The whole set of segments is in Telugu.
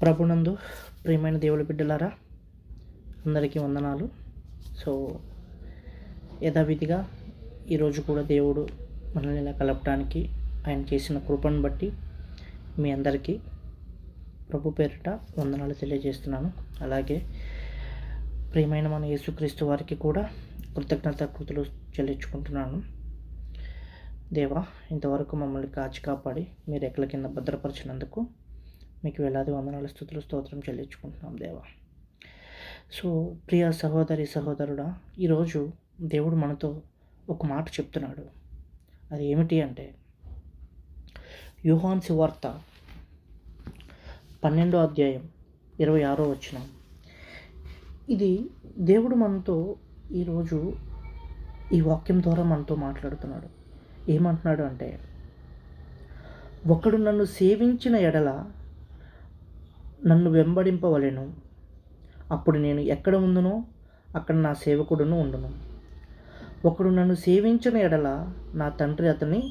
ప్రభునందు ప్రియమైన దేవుడి బిడ్డలారా, అందరికీ వందనాలు. సో యథావిధిగా ఈరోజు కూడా దేవుడు మనల్ని ఇలా కలపడానికి ఆయన చేసిన కృపను బట్టి మీ అందరికీ ప్రభు పేరిట వందనాలు తెలియజేస్తున్నాను. అలాగే ప్రియమైన మన యేసుక్రీస్తు వారికి కూడా కృతజ్ఞతాకృతులు చెల్లించుకుంటున్నాను. దేవా, ఇంతవరకు మమ్మల్ని కాచి కాపాడి మీరు రెక్కల కింద భద్రపరిచినందుకు మీకు వేలాది వందనాల స్తుతులు స్తోత్రం చెల్లించుకుంటున్నాం దేవా. సో ప్రియ సహోదరి సహోదరుడా, ఈరోజు దేవుడు మనతో ఒక మాట చెప్తున్నాడు. అది ఏమిటి అంటే, యోహాను సువార్త 12వ అధ్యాయం 26వ వచనం. ఇది దేవుడు మనతో ఈరోజు ఈ వాక్యం ద్వారా మనతో మాట్లాడుతున్నాడు. ఏమంటున్నాడు అంటే, ఒకడు నన్ను సేవించిన ఎడల నన్ను వెంబడింపవలెను, అప్పుడు నేను ఎక్కడ ఉందునో అక్కడ నా సేవకుడును ఉండును. ఒకడు నన్ను సేవించిన ఎడల నా తండ్రి అతన్ని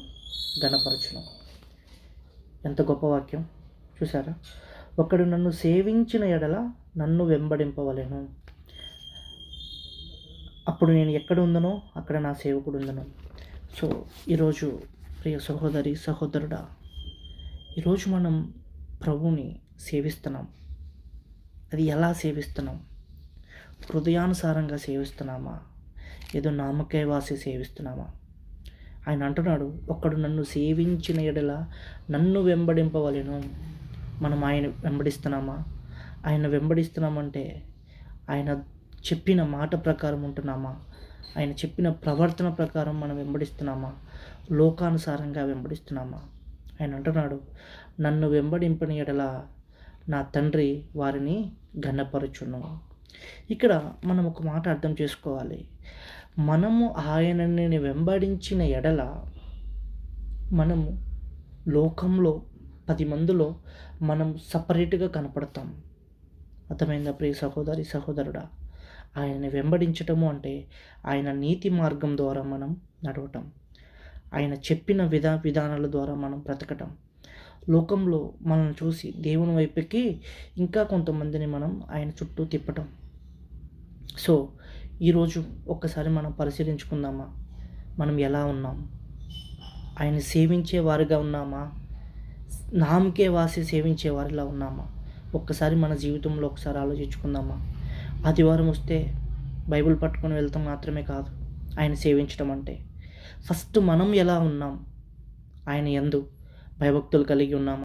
ఘనపరచును. ఎంత గొప్ప వాక్యం చూసారా? ఒకడు నన్ను సేవించిన ఎడల నన్ను వెంబడింపవలెను, అప్పుడు నేను ఎక్కడ ఉందనో అక్కడ నా సేవకుడు ఉందను. సో ఈరోజు ప్రియ సహోదరి సహోదరుడా, ఈరోజు మనం ప్రభువుని సేవిస్తున్నాం. అది ఎలా సేవిస్తున్నాం? హృదయానుసారంగా సేవిస్తున్నామా? ఏదో నామకే వాసి సేవిస్తున్నామా? ఆయన అంటున్నాడు, ఒక్కడు నన్ను సేవించిన ఎడల నన్ను వెంబడింపవలెను. మనం ఆయన వెంబడిస్తున్నామా? ఆయన వెంబడిస్తున్నామంటే ఆయన చెప్పిన మాట ప్రకారం ఉంటున్నామా? ఆయన చెప్పిన ప్రవర్తన ప్రకారం మనం వెంబడిస్తున్నామా? లోకానుసారంగా వెంబడిస్తున్నామా? ఆయన అంటున్నాడు, నన్ను వెంబడింపని ఎడల నా తండ్రి వారిని ఘనపరచును. ఇక్కడ మనం ఒక మాట అర్థం చేసుకోవాలి. మనము ఆయనని వెంబడించిన ఎడల మనము లోకంలో 10 మందిలో మనం సపరేట్గా కనపడతాం. అర్థమైందా ప్రియ సహోదరి సహోదరుడా? ఆయనని వెంబడించటము అంటే ఆయన నీతి మార్గం ద్వారా మనం నడవటం, ఆయన చెప్పిన విధానాల ద్వారా మనం బ్రతకటం, లోకంలో మనం చూసి దేవుని వైపుకి ఇంకా కొంతమందిని మనం ఆయన చుట్టూ తిప్పటం. సో ఈరోజు ఒక్కసారి మనం పరిశీలించుకుందామా? మనం ఎలా ఉన్నాం? ఆయన సేవించే వారిగా ఉన్నామా? నామకే వాసి సేవించే వారిలా ఉన్నామా? ఒక్కసారి మన జీవితంలో ఒకసారి ఆలోచించుకుందామా? ఆదివారం వస్తే బైబిల్ పట్టుకొని వెళ్తాం మాత్రమే కాదు ఆయన సేవించడం అంటే. ఫస్ట్ మనం ఎలా ఉన్నాం? ఆయన యందు భయభక్తులు కలిగి ఉన్నామా?